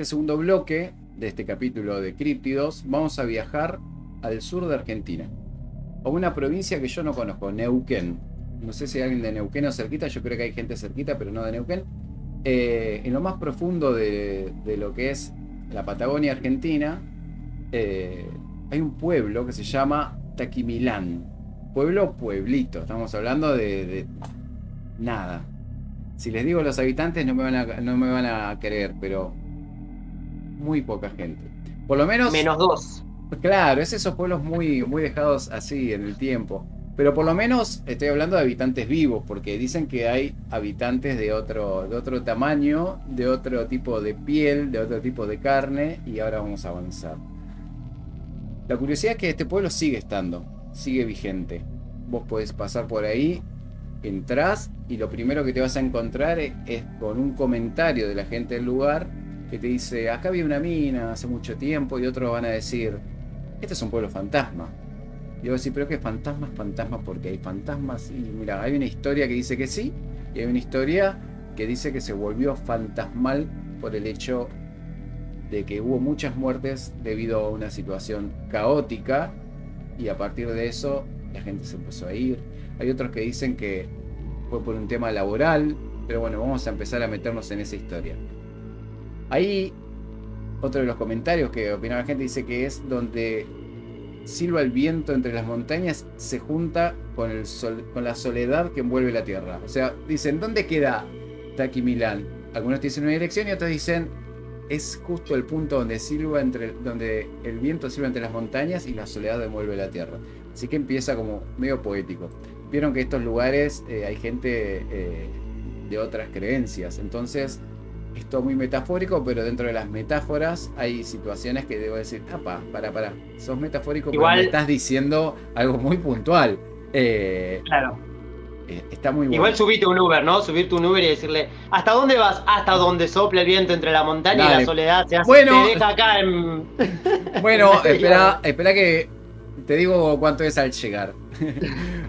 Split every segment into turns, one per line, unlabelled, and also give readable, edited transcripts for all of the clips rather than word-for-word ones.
este segundo bloque de este capítulo de Críptidos vamos a viajar al sur de Argentina, a una provincia que yo no conozco, Neuquén. No sé si hay alguien de Neuquén o cerquita, yo creo que hay gente cerquita, pero no de Neuquén. En lo más profundo de lo que es la Patagonia Argentina, hay un pueblo que se llama Taquimilán. Pueblito, estamos hablando de nada. Si les digo los habitantes no me van a creer, pero muy poca gente. Por lo menos,
-2.
claro, es esos pueblos muy dejados así en el tiempo. Pero por lo menos estoy hablando de habitantes vivos, porque dicen que hay habitantes de otro tamaño, de otro tipo de piel, de otro tipo de carne, y ahora vamos a avanzar. La curiosidad es que este pueblo sigue estando, sigue vigente. Vos podés pasar por ahí, entrás y lo primero que te vas a encontrar es con un comentario de la gente del lugar que te dice, acá había una mina hace mucho tiempo, y otros van a decir, este es un pueblo fantasma. Y yo voy a decir, pero ¿qué fantasmas? Fantasmas porque hay fantasmas. Y mira, hay una historia que dice que sí, y hay una historia que dice que se volvió fantasmal por el hecho de que hubo muchas muertes debido a una situación caótica, y a partir de eso la gente se empezó a ir. Hay otros que dicen que fue por un tema laboral, pero bueno, vamos a empezar a meternos en esa historia. Ahí, otro de los comentarios que opinaba la gente dice que es donde silba el viento entre las montañas, se junta con la soledad que envuelve la tierra. O sea, dicen, ¿dónde queda Taquimilán? Algunos dicen una dirección y otros dicen, es justo el punto donde donde el viento silba entre las montañas y la soledad envuelve la tierra. Así que empieza como medio poético. Vieron que estos lugares hay gente de otras creencias, entonces es todo muy metafórico, pero dentro de las metáforas hay situaciones que debo decir, para, sos metafórico, pero me
Igual,
estás diciendo algo muy puntual.
claro.
Está muy
Igual
bueno.
subite un Uber, ¿no? Subirte un Uber y decirle, ¿hasta dónde vas? Hasta donde sopla el viento entre la montaña y la
Dale.
soledad te
Bueno,
deja acá en...
bueno,
media hora.
espera que te digo cuánto es al llegar.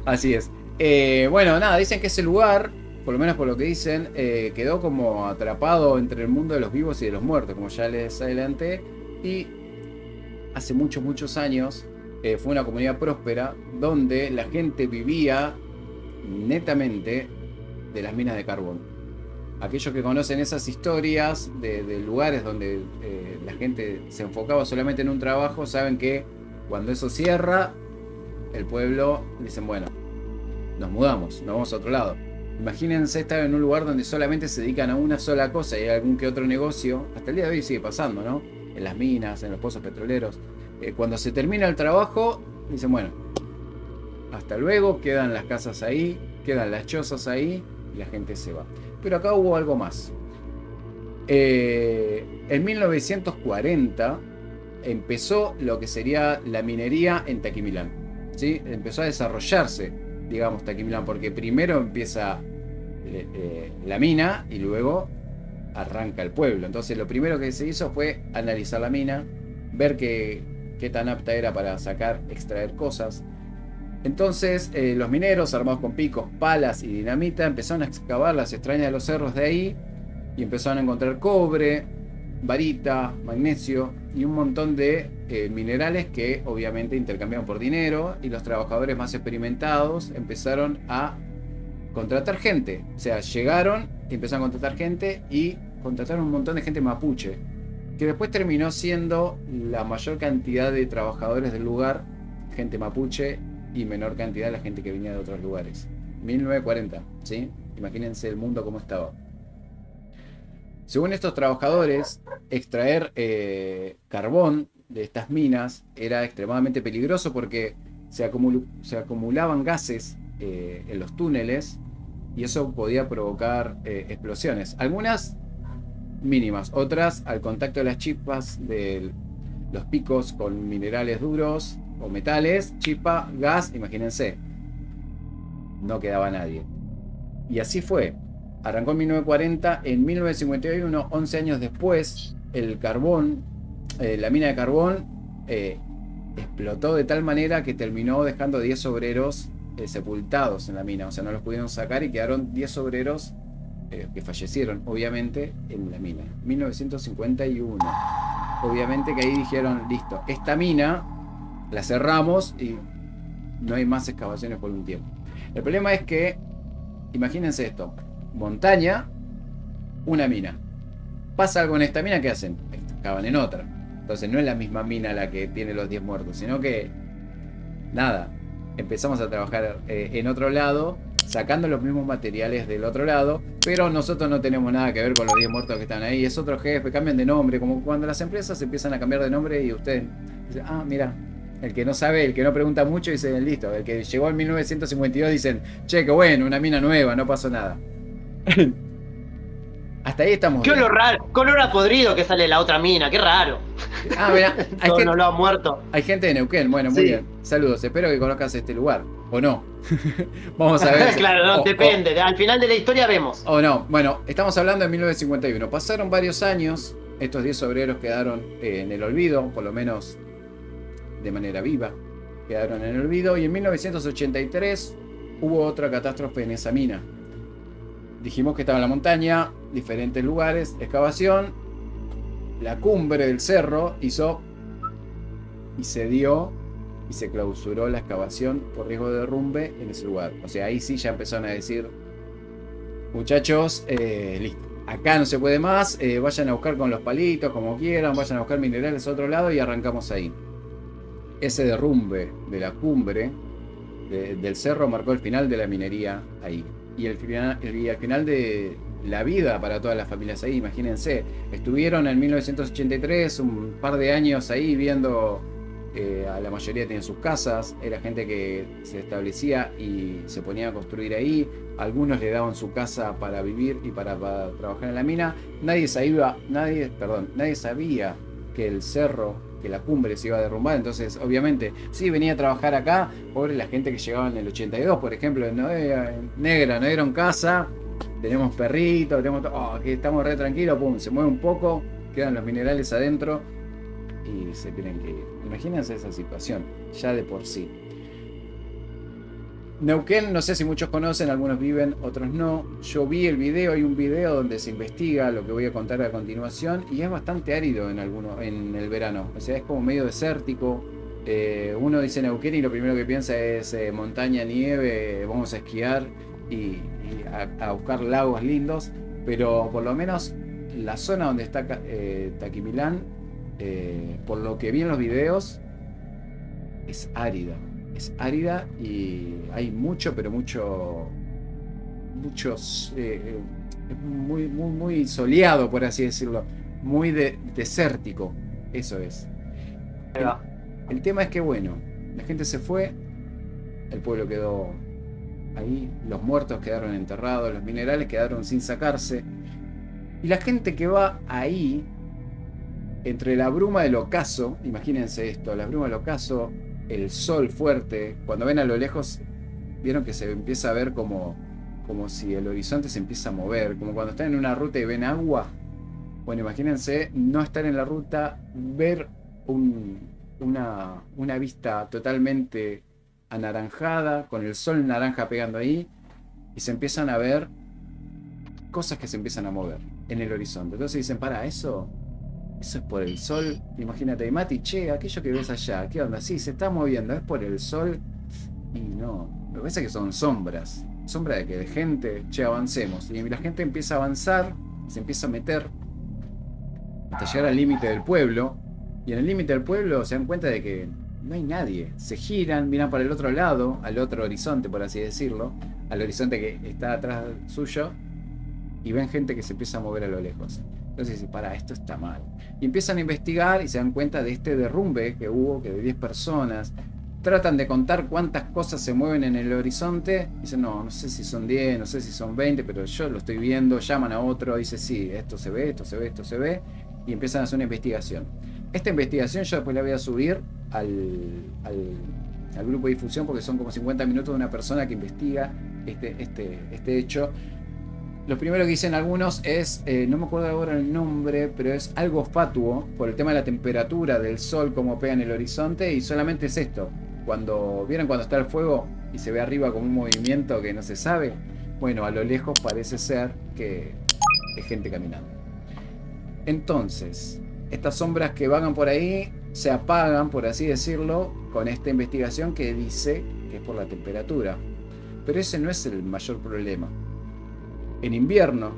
Así es. Bueno, nada, dicen que ese lugar, por lo menos por lo que dicen, quedó como atrapado entre el mundo de los vivos y de los muertos, como ya les adelanté. Y hace muchos años fue una comunidad próspera donde la gente vivía netamente de las minas de carbón. Aquellos que conocen esas historias de lugares donde la gente se enfocaba solamente en un trabajo, saben que cuando eso cierra, el pueblo dicen, bueno, nos mudamos, nos vamos a otro lado. Imagínense estar en un lugar donde solamente se dedican a una sola cosa y hay algún que otro negocio. Hasta el día de hoy sigue pasando, ¿no? En las minas, en los pozos petroleros. Cuando se termina el trabajo, dicen, bueno, hasta luego, quedan las casas ahí, quedan las chozas ahí y la gente se va. Pero acá hubo algo más. En 1940 empezó lo que sería la minería en Taquimilán, ¿sí? Empezó a desarrollarse, digamos, Taquimilán, porque primero empieza la mina y luego arranca el pueblo. Entonces lo primero que se hizo fue analizar la mina, ver qué tan apta era para extraer cosas. Entonces los mineros, armados con picos, palas y dinamita, empezaron a excavar las extrañas de los cerros de ahí y empezaron a encontrar cobre, varita, magnesio y un montón de minerales que obviamente intercambiaban por dinero, y los trabajadores más experimentados empezaron a contratar gente. O sea, llegaron, empezaron a contratar gente y contrataron un montón de gente mapuche, que después terminó siendo la mayor cantidad de trabajadores del lugar, gente mapuche, y menor cantidad la gente que venía de otros lugares. 1940, ¿sí? Imagínense el mundo como estaba. Según estos trabajadores, extraer carbón de estas minas era extremadamente peligroso porque se acumulaban gases en los túneles y eso podía provocar explosiones. Algunas mínimas, otras al contacto de las chispas de los picos con minerales duros o metales, chispa, gas, imagínense, no quedaba nadie. Y así fue. Arrancó en 1940, en 1951, 11 años después, el carbón, la mina de carbón, explotó de tal manera que terminó dejando 10 obreros sepultados en la mina. O sea, no los pudieron sacar y quedaron 10 obreros que fallecieron, obviamente, en la mina. 1951. Obviamente que ahí dijeron, listo, esta mina la cerramos y no hay más excavaciones por un tiempo. El problema es que, imagínense esto, montaña, una mina. Pasa algo en esta mina, ¿qué hacen? Excavan en otra. Entonces no es la misma mina la que tiene los 10 muertos, sino que, nada, empezamos a trabajar en otro lado, sacando los mismos materiales del otro lado, pero nosotros no tenemos nada que ver con los 10 muertos que están ahí. Es otro jefe, cambian de nombre, como cuando las empresas empiezan a cambiar de nombre y ustedes dicen, ah, mira, el que no sabe, el que no pregunta mucho, dice, listo. El que llegó en 1952 dicen, che, qué bueno, una mina nueva, no pasó nada. Hasta ahí estamos.
Qué olor raro, qué olor a podrido que sale la otra mina, qué raro.
Ah, mira, hay
Todos
gente,
no lo han muerto.
hay gente de Neuquén, bueno, muy
Sí.
bien. Saludos, espero que conozcas este lugar. O no. Vamos a ver.
Claro, no, depende. Al final de la historia vemos.
O no. Bueno, estamos hablando de 1951. Pasaron varios años. Estos 10 obreros quedaron en el olvido, por lo menos de manera viva. Quedaron en el olvido. Y en 1983 hubo otra catástrofe en esa mina. Dijimos que estaba en la montaña, diferentes lugares, excavación. La cumbre del cerro hizo y se dio y se clausuró la excavación por riesgo de derrumbe en ese lugar. O sea, ahí sí ya empezaron a decir, muchachos, listo, acá no se puede más, vayan a buscar con los palitos como quieran, vayan a buscar minerales a otro lado y arrancamos ahí. Ese derrumbe de la cumbre del cerro marcó el final de la minería ahí. Y al final de la vida para todas las familias ahí, imagínense. Estuvieron en 1983 un par de años ahí viendo, a la mayoría tenían sus casas, era gente que se establecía y se ponía a construir ahí. Algunos le daban su casa para vivir y para trabajar en la mina. Nadie sabía que el cerro, que la cumbre se iba a derrumbar. Entonces, obviamente, sí, venía a trabajar acá. Pobre la gente que llegaba en el 82, por ejemplo, negra, no dieron casa, tenemos perritos, tenemos aquí estamos re tranquilos, pum, se mueve un poco, quedan los minerales adentro y se tienen que ir. Imagínense esa situación, ya de por sí. Neuquén, no sé si muchos conocen, algunos viven, otros no. Yo vi el video, hay un video donde se investiga lo que voy a contar a continuación y es bastante árido en el verano. O sea, es como medio desértico. Uno dice Neuquén y lo primero que piensa es montaña, nieve, vamos a esquiar y a buscar lagos lindos. Pero por lo menos la zona donde está Taquimilán, por lo que vi en los videos, es árida. Es árida y hay muchos, muy soleado, por así decirlo, muy desértico, eso es. El tema es que bueno, la gente se fue, el pueblo quedó ahí, los muertos quedaron enterrados, los minerales quedaron sin sacarse, y la gente que va ahí, entre la bruma del ocaso, imagínense esto, la bruma del ocaso, el sol fuerte, cuando ven a lo lejos, vieron que se empieza a ver como si el horizonte se empieza a mover, como cuando están en una ruta y ven agua. Bueno, imagínense no estar en la ruta, ver una vista totalmente anaranjada, con el sol naranja pegando ahí, y se empiezan a ver cosas que se empiezan a mover en el horizonte. Entonces dicen, para, eso es por el sol. Imagínate, Mati, che, aquello que ves allá, ¿qué onda? Sí, se está moviendo, es por el sol. Y no, me parece que son sombras. Sombra de que de gente, che, avancemos. Y la gente empieza a avanzar, se empieza a meter hasta llegar al límite del pueblo. Y en el límite del pueblo se dan cuenta de que no hay nadie. Se giran, miran para el otro lado, al otro horizonte, por así decirlo, al horizonte que está atrás suyo, y ven gente que se empieza a mover a lo lejos. Entonces dicen, para, esto está mal. Y empiezan a investigar y se dan cuenta de este derrumbe que hubo, que de 10 personas. Tratan de contar cuántas cosas se mueven en el horizonte. Dicen, no sé si son 10, no sé si son 20, pero yo lo estoy viendo. Llaman a otro, dice, sí, esto se ve, esto se ve, esto se ve. Y empiezan a hacer una investigación. Esta investigación yo después la voy a subir al grupo de difusión, porque son como 50 minutos de una persona que investiga este hecho. Lo primero que dicen algunos es, no me acuerdo ahora el nombre, pero es algo fatuo por el tema de la temperatura del sol, cómo pega en el horizonte, y solamente es esto. ¿Vieron cuando está el fuego y se ve arriba como un movimiento que no se sabe? Bueno, a lo lejos parece ser que es gente caminando. Entonces, estas sombras que vagan por ahí se apagan, por así decirlo, con esta investigación que dice que es por la temperatura. Pero ese no es el mayor problema. En invierno,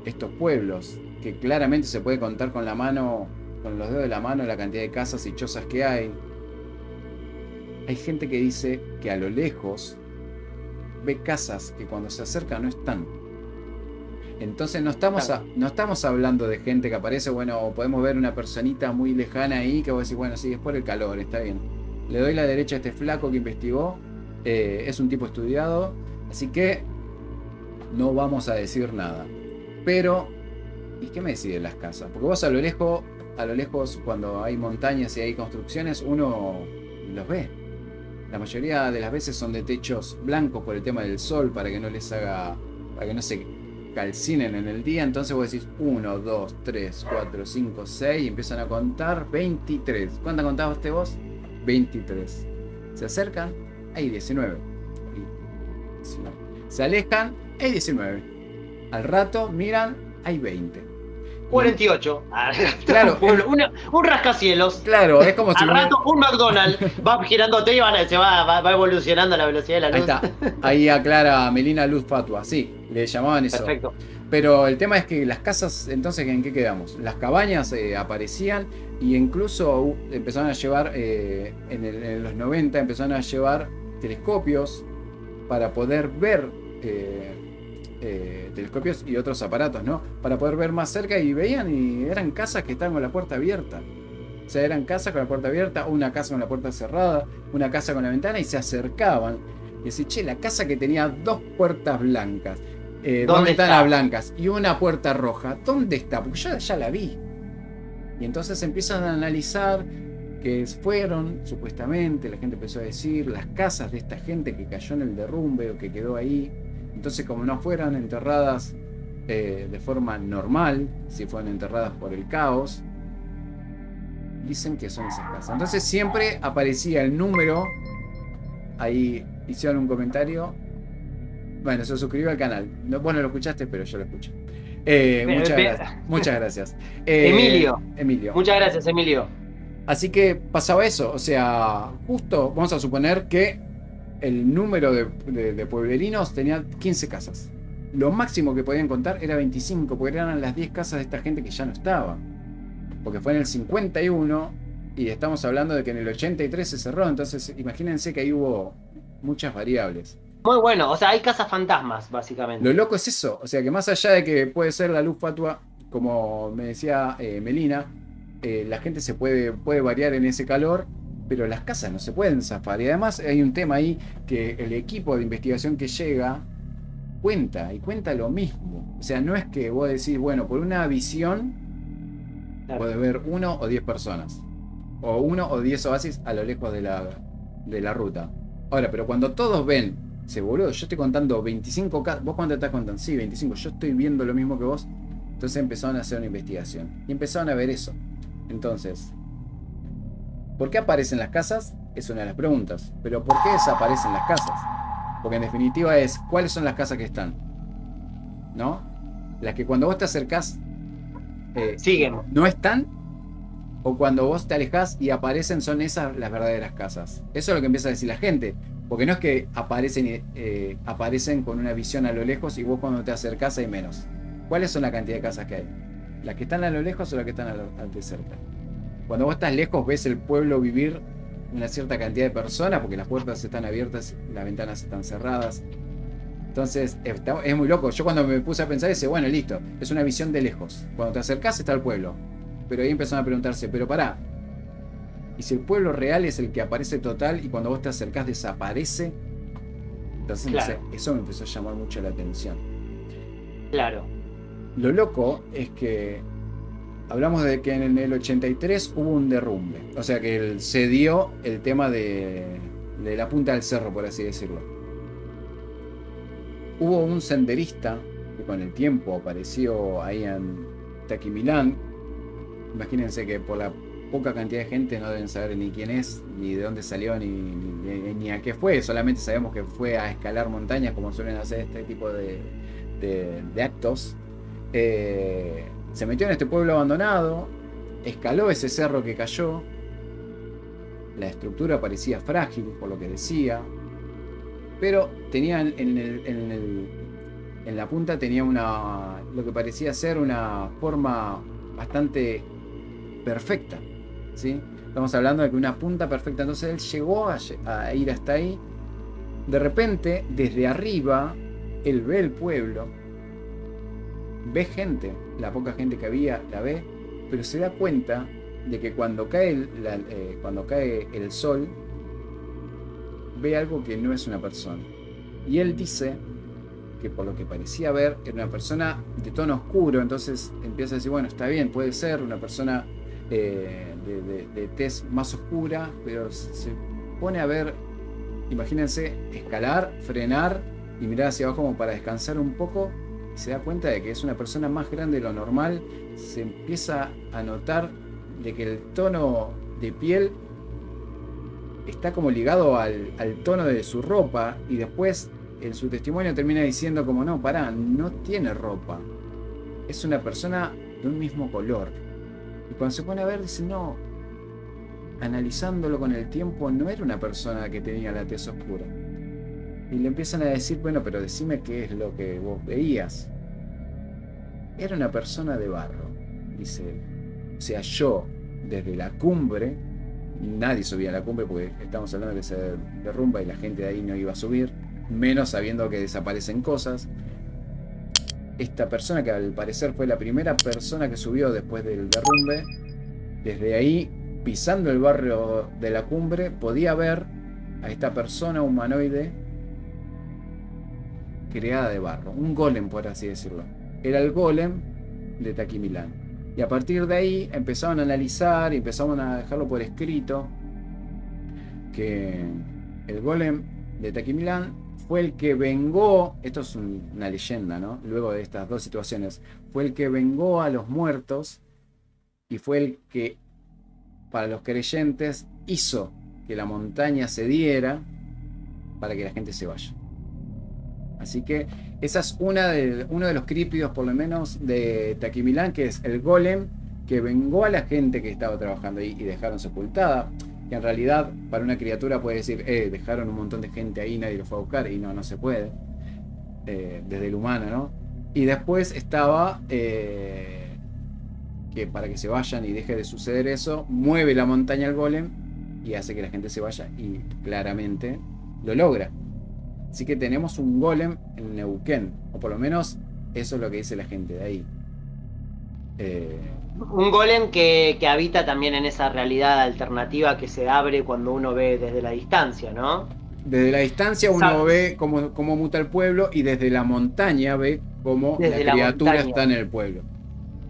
estos pueblos, que claramente se puede contar con la mano, con los dedos de la mano, la cantidad de casas y chozas que hay gente que dice que a lo lejos ve casas que cuando se acerca no están. Entonces no estamos hablando de gente que aparece, bueno, podemos ver una personita muy lejana ahí que vos decís, bueno, sí, es por el calor, está bien. Le doy la derecha a este flaco que investigó, es un tipo estudiado, así que no vamos a decir nada. Pero, ¿y qué me decís de las casas? Porque vos a lo lejos, cuando hay montañas y hay construcciones, uno los ve. La mayoría de las veces son de techos blancos por el tema del sol, para que no se calcinen en el día. Entonces vos decís 1, 2, 3, 4, 5, 6 y empiezan a contar 23. ¿Cuántas contaste vos? 23. Se acercan, hay 19. Se alejan, hay 19. Al rato miran, hay 20.
48.
Claro,
un rascacielos.
Claro, es como si
al rato un McDonald's va girándote y va evolucionando a la velocidad de la luz.
Ahí está. Ahí aclara Melina Luz Fatua. Sí, le llamaban eso.
Perfecto.
Pero el tema es que las casas, entonces, ¿en qué quedamos? Las cabañas aparecían y incluso empezaron a llevar, en los 90, empezaron a llevar telescopios para poder ver, telescopios y otros aparatos, ¿no? Para poder ver más cerca y veían y eran casas que estaban con la puerta abierta. O sea, eran casas con la puerta abierta, una casa con la puerta cerrada, una casa con la ventana y se acercaban. Y decían, che, la casa que tenía 2 puertas blancas. 2 ventanas blancas y una puerta roja, ¿dónde está? Porque yo ya la vi. Y entonces empiezan a analizar que fueron, supuestamente, la gente empezó a decir, las casas de esta gente que cayó en el derrumbe o que quedó ahí. Entonces, como no fueron enterradas de forma normal, si fueron enterradas por el caos, dicen que son esas casas. Entonces siempre aparecía el número. Ahí hicieron un comentario. Bueno, se suscribió al canal. Vos no lo escuchaste, pero yo lo escuché. Muchas gracias.
Emilio.
Emilio.
Muchas gracias, Emilio.
Así que pasaba eso. O sea, justo vamos a suponer que el número de pueblerinos tenía 15 casas. Lo máximo que podían contar era 25, porque eran las 10 casas de esta gente que ya no estaba. Porque fue en el 51 y estamos hablando de que en el 83 se cerró. Entonces, imagínense que ahí hubo muchas variables.
Muy bueno, o sea, hay casas fantasmas, básicamente.
Lo loco es eso, o sea que más allá de que puede ser la luz fatua, como me decía Melina, la gente se puede variar en ese calor, pero las casas no se pueden zafar. Y además hay un tema ahí que el equipo de investigación que llega cuenta lo mismo. O sea, no es que vos decís, bueno, por una visión puede ver 1 o 10 personas, o 1 o 10 oasis a lo lejos de la ruta. Ahora, pero cuando todos ven, boludo, yo estoy contando 25 casas. ¿Vos cuánto estás contando? Sí, 25. Yo estoy viendo lo mismo que vos. Entonces empezaron a hacer una investigación. Y empezaron a ver eso. Entonces, ¿por qué aparecen las casas? Es una de las preguntas. Pero ¿por qué desaparecen las casas? Porque en definitiva es, ¿cuáles son las casas que están? ¿No? Las que cuando vos te acercás
siguen.
¿No están? O cuando vos te alejás y aparecen, son esas las verdaderas casas. Eso es lo que empieza a decir la gente. Porque no es que aparecen con una visión a lo lejos y vos cuando te acercás hay menos. ¿Cuáles son la cantidad de casas que hay? ¿Las que están a lo lejos o las que están de cerca? Cuando vos estás lejos ves el pueblo vivir una cierta cantidad de personas porque las puertas están abiertas, las ventanas están cerradas. Entonces es muy loco. Yo cuando me puse a pensar dice, bueno, listo, es una visión de lejos. Cuando te acercás está el pueblo. Pero ahí empezaron a preguntarse, pero pará, ¿y si el pueblo real es el que aparece total y cuando vos te acercás desaparece? Entonces, claro, no sé, eso me empezó a llamar mucho la atención.
Claro.
Lo loco es que hablamos de que en el 83 hubo un derrumbe. O sea que se dio el tema de la punta del cerro, por así decirlo. Hubo un senderista que con el tiempo apareció ahí en Taquimilán. Imagínense que por poca cantidad de gente no deben saber ni quién es, ni de dónde salió, ni a qué fue. Solamente sabemos que fue a escalar montañas, como suelen hacer este tipo de actos. Se metió en este pueblo abandonado, escaló ese cerro que cayó. La estructura parecía frágil, por lo que decía, pero tenía en la punta tenía lo que parecía ser una forma bastante perfecta, ¿sí? Estamos hablando de que una punta perfecta. Entonces él llegó a ir hasta ahí. De repente, desde arriba, él ve el pueblo, ve gente, la poca gente que había la ve, pero se da cuenta de que cuando cae el sol, ve algo que no es una persona. Y él dice que por lo que parecía ver era una persona de tono oscuro. Entonces empieza a decir, bueno, está bien, puede ser una persona de tez más oscura, pero se pone a ver, imagínense, escalar, frenar y mirar hacia abajo como para descansar un poco, y se da cuenta de que es una persona más grande de lo normal. Se empieza a notar de que el tono de piel está como ligado al tono de su ropa, y después en su testimonio termina diciendo como, no, pará, no tiene ropa, es una persona de un mismo color. Y cuando se pone a ver, dice, no, analizándolo con el tiempo, no era una persona que tenía la tez oscura. Y le empiezan a decir, bueno, pero decime qué es lo que vos veías. Era una persona de barro, dice él. O sea, yo, desde la cumbre, nadie subía a la cumbre porque estamos hablando de que se derrumba y la gente de ahí no iba a subir, menos sabiendo que desaparecen cosas. Esta persona, que al parecer fue la primera persona que subió después del derrumbe, desde ahí, pisando el barrio de la cumbre, podía ver a esta persona humanoide creada de barro, un golem, por así decirlo. Era el golem de Taquimilán. Y a partir de ahí empezaron a analizar y empezaron a dejarlo por escrito que el golem de Taquimilán fue el que vengó, esto es una leyenda, ¿no? Luego de estas dos situaciones, fue el que vengó a los muertos y fue el que, para los creyentes, hizo que la montaña cediera para que la gente se vaya. Así que esa es uno de los críptidos, por lo menos, de Taquimilán, que es el golem que vengó a la gente que estaba trabajando ahí y dejaron sepultada. Que en realidad, para una criatura puede decir, dejaron un montón de gente ahí, nadie lo fue a buscar, y no se puede. Desde el humano, ¿no? Y después estaba que para que se vayan y deje de suceder eso, mueve la montaña al golem y hace que la gente se vaya, y claramente lo logra. Así que tenemos un golem en Neuquén, o por lo menos eso es lo que dice la gente de ahí.
Un golem que habita también en esa realidad alternativa que se abre cuando uno ve desde la distancia, ¿no?
Desde la distancia uno ve cómo muta el pueblo, y desde la montaña ve cómo la criatura está en el pueblo.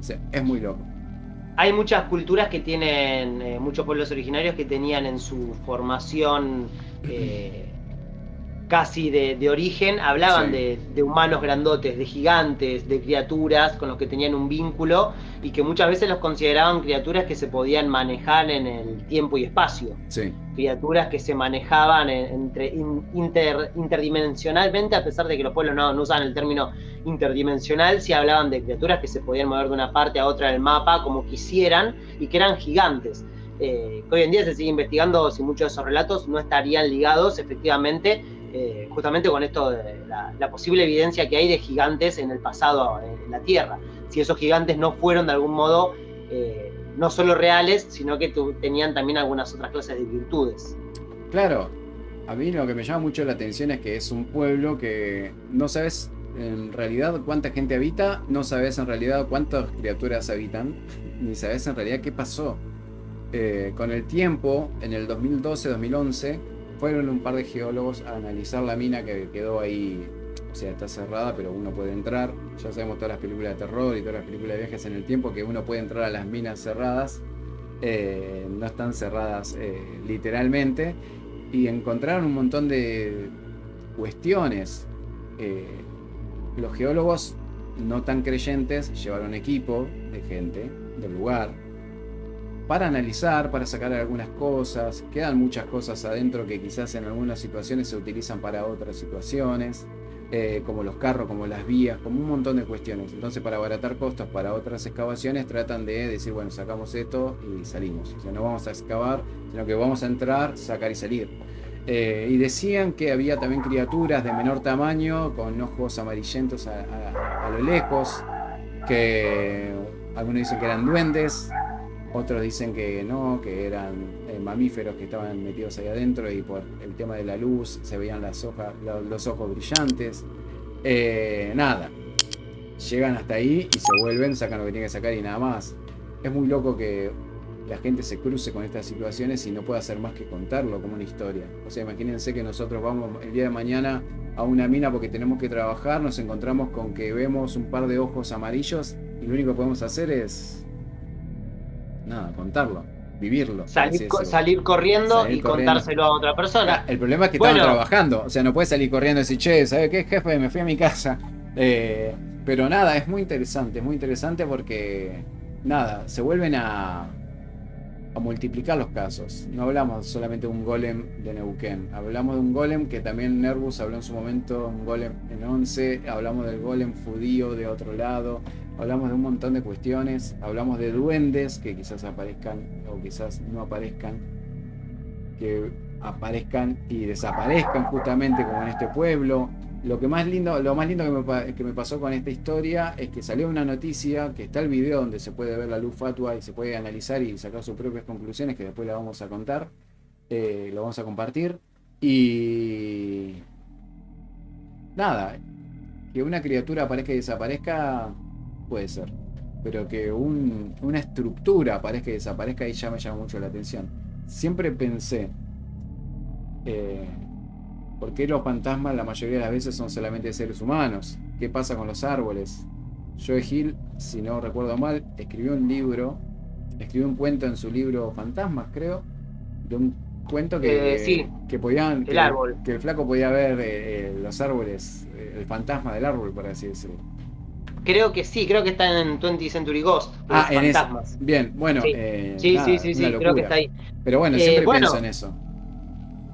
O sea, es muy loco.
Hay muchas culturas que tienen, muchos pueblos originarios que tenían en su formación casi de origen, hablaban de humanos grandotes, de gigantes, de criaturas con los que tenían un vínculo, y que muchas veces los consideraban criaturas que se podían manejar en el tiempo y espacio.
Sí.
Criaturas que se manejaban interdimensionalmente, a pesar de que los pueblos no usaban el término interdimensional. Sí hablaban de criaturas que se podían mover de una parte a otra del mapa como quisieran, y que eran gigantes. Que hoy en día se sigue investigando si muchos de esos relatos no estarían ligados efectivamente justamente con esto de la posible evidencia que hay de gigantes en el pasado en la Tierra. Si esos gigantes no fueron de algún modo no solo reales, sino que tenían también algunas otras clases de virtudes.
Claro, a mí lo que me llama mucho la atención es que es un pueblo que no sabes en realidad cuánta gente habita, no sabes en realidad cuántas criaturas habitan, ni sabes en realidad qué pasó. Con el tiempo, en el 2012-2011, fueron un par de geólogos a analizar la mina que quedó ahí. O sea, está cerrada, pero uno puede entrar. Ya sabemos todas las películas de terror y todas las películas de viajes en el tiempo, que uno puede entrar a las minas cerradas. No están cerradas literalmente. Y encontraron un montón de cuestiones. Los geólogos no tan creyentes llevaron equipo de gente del lugar. para analizar, para sacar algunas cosas. Quedan muchas cosas adentro que quizás en algunas situaciones se utilizan para otras situaciones, como los carros, como las vías, como un montón de cuestiones. Entonces, para abaratar costos para otras excavaciones, tratan de decir, bueno, sacamos esto y salimos. O sea, no vamos a excavar, sino que vamos a entrar, sacar y salir. Y decían que había también criaturas de menor tamaño, con ojos amarillentos a lo lejos, que algunos dicen que eran duendes, otros dicen que no, que eran mamíferos que estaban metidos ahí adentro y por el tema de la luz se veían los ojos brillantes. Nada, llegan hasta ahí y se vuelven, sacan lo que tienen que sacar y nada más. Es muy loco que la gente se cruce con estas situaciones y no pueda hacer más que contarlo como una historia. O sea, imagínense que nosotros vamos el día de mañana a una mina porque tenemos que trabajar, nos encontramos con que vemos un par de ojos amarillos y lo único que podemos hacer es nada, contarlo, vivirlo.
Salir corriendo y contárselo a otra persona.
El problema es que estaban trabajando, o sea, no puedes salir corriendo y decir, che, ¿sabes qué, jefe? Me fui a mi casa. Pero nada, es muy interesante porque, nada, se vuelven a multiplicar los casos. No hablamos solamente de un golem de Neuquén, hablamos de un golem que también Nervus habló en su momento, un golem en 11, hablamos del golem judío de otro lado, hablamos de un montón de cuestiones, hablamos de duendes que quizás aparezcan o quizás no aparezcan, que aparezcan y desaparezcan justamente como en este pueblo. Lo más lindo que me pasó con esta historia es que salió una noticia, que está el video donde se puede ver la luz fatua y se puede analizar y sacar sus propias conclusiones, que después la vamos a contar, lo vamos a compartir. Y nada, que una criatura aparezca y desaparezca puede ser, pero que una estructura aparezca y desaparezca ahí ya me llama mucho la atención. Siempre pensé, ¿por qué los fantasmas la mayoría de las veces son solamente seres humanos? ¿Qué pasa con los árboles? Joe Hill, si no recuerdo mal, escribió un cuento en su libro Fantasmas, creo, de un cuento que el flaco podía ver los árboles, el fantasma del árbol, por así decirlo.
Creo que está en 20th Century Ghost.
En Fantasmas. Bien, bueno.
Sí, creo que está ahí.
Pero bueno, siempre pienso en eso.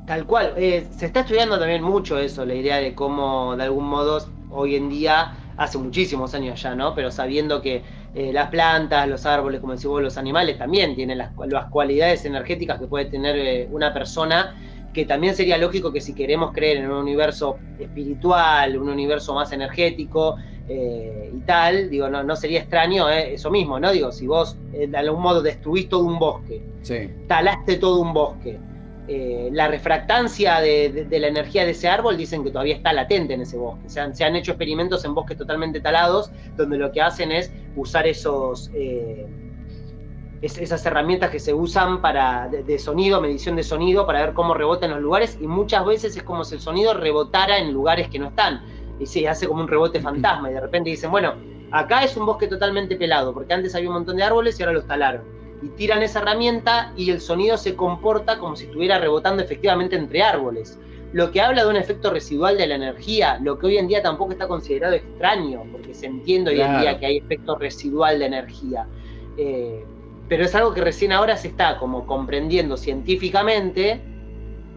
Tal cual, se está estudiando también mucho eso, la idea de cómo de algún modo hoy en día, hace muchísimos años ya, ¿no? Pero sabiendo que las plantas, los árboles, como decís vos, los animales también tienen las cualidades energéticas que puede tener una persona, que también sería lógico que si queremos creer en un universo espiritual, un universo más energético y tal, digo, no sería extraño eso mismo, ¿no? Digo, si vos de algún modo destruís todo un bosque, talaste todo un bosque, la refractancia de la energía de ese árbol dicen que todavía está latente en ese bosque. Se han hecho experimentos en bosques totalmente talados donde lo que hacen es usar esas herramientas que se usan de sonido, medición de sonido, para ver cómo rebota en los lugares, y muchas veces es como si el sonido rebotara en lugares que no están, y se hace como un rebote fantasma, y de repente dicen, bueno, acá es un bosque totalmente pelado, porque antes había un montón de árboles y ahora los talaron. Y tiran esa herramienta y el sonido se comporta como si estuviera rebotando efectivamente entre árboles. Lo que habla de un efecto residual de la energía, lo que hoy en día tampoco está considerado extraño, porque se entiende hoy en día que hay efecto residual de energía. Pero es algo que recién ahora se está como comprendiendo científicamente,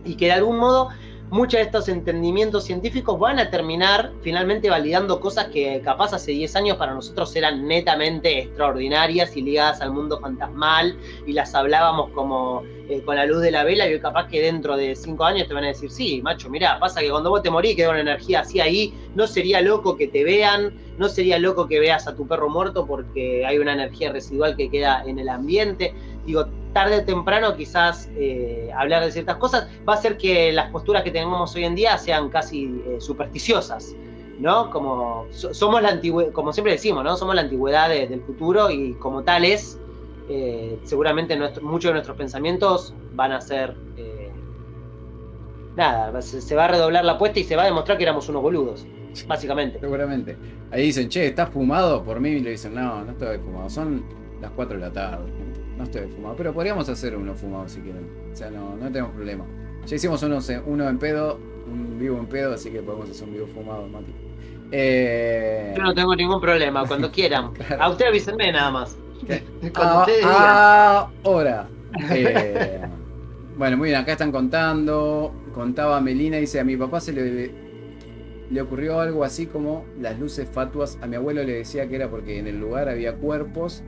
y que de algún modo muchos de estos entendimientos científicos van a terminar finalmente validando cosas que capaz hace 10 años para nosotros eran netamente extraordinarias y ligadas al mundo fantasmal, y las hablábamos como con la luz de la vela, y hoy capaz que dentro de 5 años te van a decir, sí, macho, mirá, pasa que cuando vos te morís queda una energía así ahí, no sería loco que te vean, no sería loco que veas a tu perro muerto porque hay una energía residual que queda en el ambiente. Digo, tarde o temprano quizás hablar de ciertas cosas va a hacer que las posturas que tenemos hoy en día sean casi supersticiosas, ¿no? Como somos la antigüedad, como siempre decimos, ¿no? Somos la antigüedad del futuro, y como tales, seguramente muchos de nuestros pensamientos van a ser se va a redoblar la apuesta y se va a demostrar que éramos unos boludos, básicamente.
Seguramente. Ahí dicen, che, ¿estás fumado? Por mí, y le dicen, no estoy fumado, son las 4 de la tarde, gente. No estoy fumado, pero podríamos hacer uno fumado si quieren. O sea, no tenemos problema. Ya hicimos uno en pedo, un vivo en pedo, así que podemos hacer un vivo fumado, Mati.
Yo no tengo ningún problema, cuando quieran. Claro. A usted avísenme nada más. Cuando ustedes digan.
Ahora. Bueno, muy bien, acá están contaba Melina, dice, a mi papá le ocurrió algo así como las luces fatuas. A mi abuelo le decía que era porque en el lugar había cuerpos,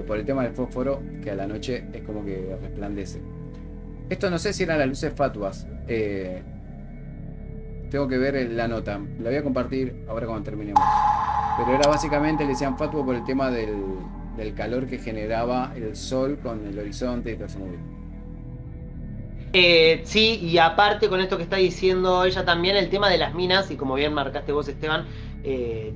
por el tema del fósforo, que a la noche es como que resplandece. Esto no sé si eran las luces fatuas. Tengo que ver la nota. La voy a compartir ahora cuando terminemos. Pero era básicamente, le decían fatua por el tema del calor que generaba el sol con el horizonte y todo eso.
Sí, y aparte con esto que está diciendo ella también, el tema de las minas, y como bien marcaste vos, Esteban,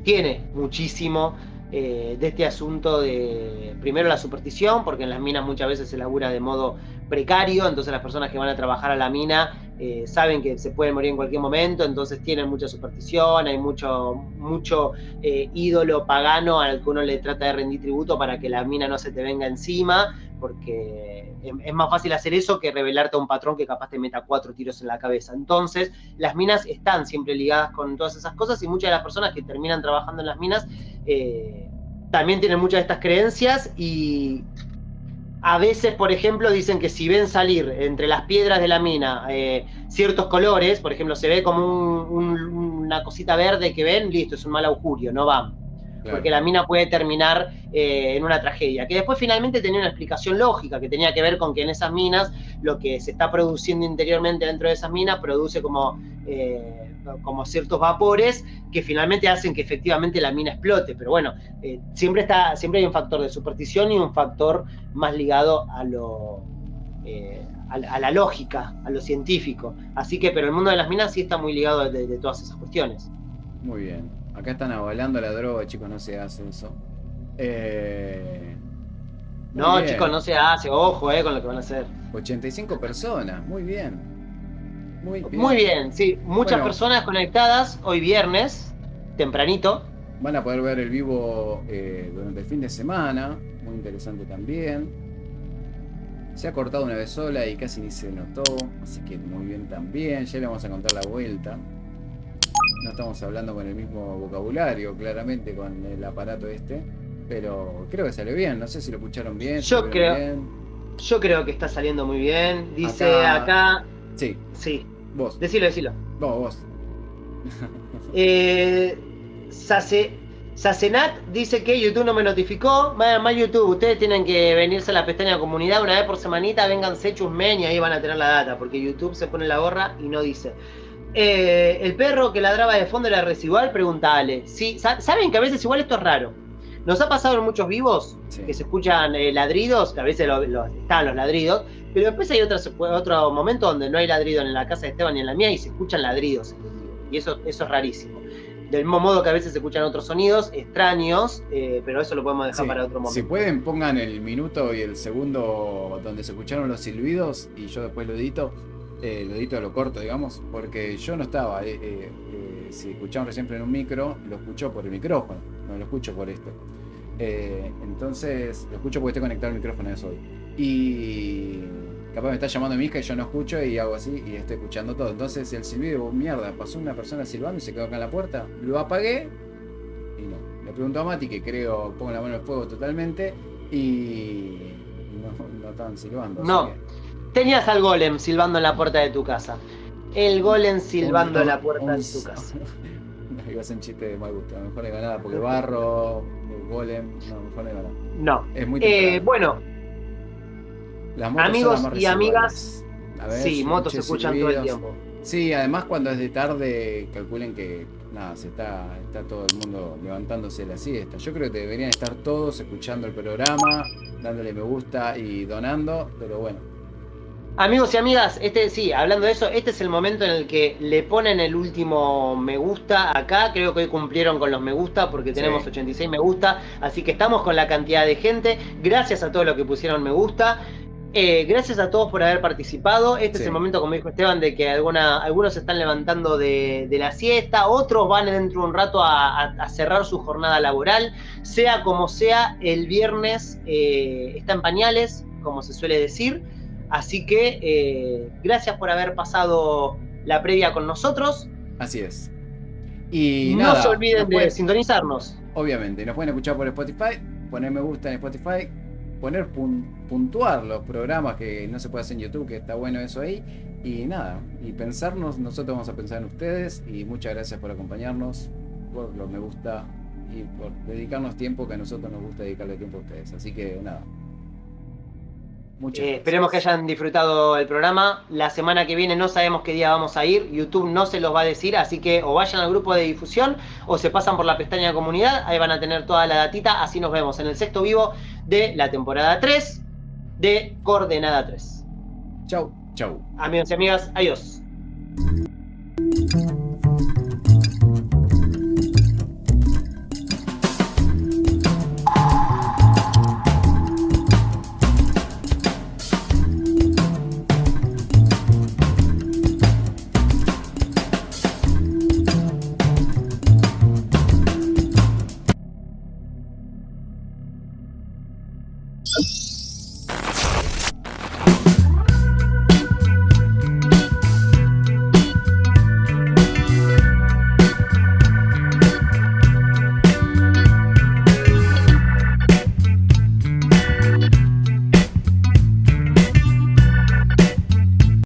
tiene muchísimo de este asunto de, primero, la superstición, porque en las minas muchas veces se labura de modo precario, entonces las personas que van a trabajar a la mina saben que se pueden morir en cualquier momento, entonces tienen mucha superstición, hay mucho ídolo pagano al que uno le trata de rendir tributo para que la mina no se te venga encima, porque es más fácil hacer eso que revelarte a un patrón que capaz te meta 4 tiros en la cabeza. Entonces, las minas están siempre ligadas con todas esas cosas y muchas de las personas que terminan trabajando en las minas también tienen muchas de estas creencias y a veces, por ejemplo, dicen que si ven salir entre las piedras de la mina ciertos colores, por ejemplo, se ve como una cosita verde que ven, listo, es un mal augurio, no van. Claro. Porque la mina puede terminar en una tragedia, que después finalmente tenía una explicación lógica, que tenía que ver con que en esas minas lo que se está produciendo interiormente dentro de esas minas produce como ciertos vapores que finalmente hacen que efectivamente la mina explote, pero bueno, siempre hay un factor de superstición y un factor más ligado a la lógica, a lo científico, así que, pero el mundo de las minas sí está muy ligado de todas esas cuestiones.
Muy bien. Acá están avalando la droga, chicos, no se hace eso.
No, bien. Chicos, no se hace, ojo con lo que van a hacer.
85 personas, muy bien.
Muy bien, sí. Muchas personas conectadas hoy viernes, tempranito.
Van a poder ver el vivo durante el fin de semana, muy interesante también. Se ha cortado una vez sola y casi ni se notó, así que muy bien también. Ya le vamos a contar la vuelta. No estamos hablando con el mismo vocabulario, claramente, con el aparato este, pero creo que salió bien. No sé si lo escucharon bien.
Yo creo que está saliendo muy bien. Dice acá. Sí.
Vos.
Decilo.
Vos.
Sacenat dice que YouTube no me notificó. Más YouTube, ustedes tienen que venirse a la pestaña comunidad una vez por semanita, vénganse, chusmen y ahí van a tener la data, porque YouTube se pone la gorra y no dice. El perro que ladraba de fondo era residual, pregunta Ale. Sí, saben que a veces igual esto es raro. Nos ha pasado en muchos vivos que se escuchan ladridos, que a veces están los ladridos, pero después hay otro momento donde no hay ladrido en la casa de Esteban ni en la mía y se escuchan ladridos. Y eso es rarísimo. Del mismo modo que a veces se escuchan otros sonidos extraños, pero eso lo podemos dejar para otro momento.
Si pueden, pongan el minuto y el segundo donde se escucharon los silbidos y yo después lo edito. Lo corto, digamos, porque yo no estaba. Si escuchamos siempre en un micro, lo escucho por el micrófono, no lo escucho por esto. Entonces, lo escucho porque estoy conectado al micrófono de hoy. Y capaz me está llamando mi hija y yo no escucho y hago así y estoy escuchando todo. Entonces, el silbido, mierda, pasó una persona silbando y se quedó acá en la puerta. Lo apagué y no. Le pregunto a Mati, que creo, pongo la mano en el fuego totalmente, y no estaban silbando.
No. Tenías al golem silbando en la puerta de tu casa. El golem silbando en la puerta de tu casa.
Iba a ser un chiste de mal gusto. A lo mejor no hay nada porque barro, el golem. No, mejor no hay nada.
No.
Es muy
bueno.
Las
amigos y amigas.
A ver,
sí, motos se escuchan todo el tiempo.
Sí, además cuando es de tarde, calculen que nada, está todo el mundo levantándose la siesta. Yo creo que deberían estar todos escuchando el programa, dándole me gusta y donando, pero bueno.
Amigos y amigas, hablando de eso, este es el momento en el que le ponen el último me gusta acá. Creo que hoy cumplieron con los me gusta porque tenemos 86 me gusta, así que estamos con la cantidad de gente. Gracias a todos los que pusieron me gusta. Gracias a todos por haber participado. Este es el momento, como dijo Esteban, de que algunos se están levantando de la siesta, otros van dentro de un rato a cerrar su jornada laboral. Sea como sea, el viernes está en pañales, como se suele decir. Así que gracias por haber pasado la previa con nosotros.
Así es. Y
no se olviden de sintonizarnos.
Obviamente, nos pueden escuchar por Spotify, poner me gusta en Spotify, poner puntuar los programas que no se puede hacer en YouTube, que está bueno eso ahí. Y nada, y pensarnos, nosotros vamos a pensar en ustedes. Y muchas gracias por acompañarnos, por los me gusta y por dedicarnos tiempo que a nosotros nos gusta dedicarle tiempo a ustedes. Así que nada.
Esperemos que hayan disfrutado el programa. La semana que viene no sabemos qué día vamos a ir. YouTube no se los va a decir, así que o vayan al grupo de difusión o se pasan por la pestaña de comunidad. Ahí van a tener toda la datita. Así nos vemos en el sexto vivo de la temporada 3 de Coordenada 3.
Chau, chau.
Amigos y amigas, adiós.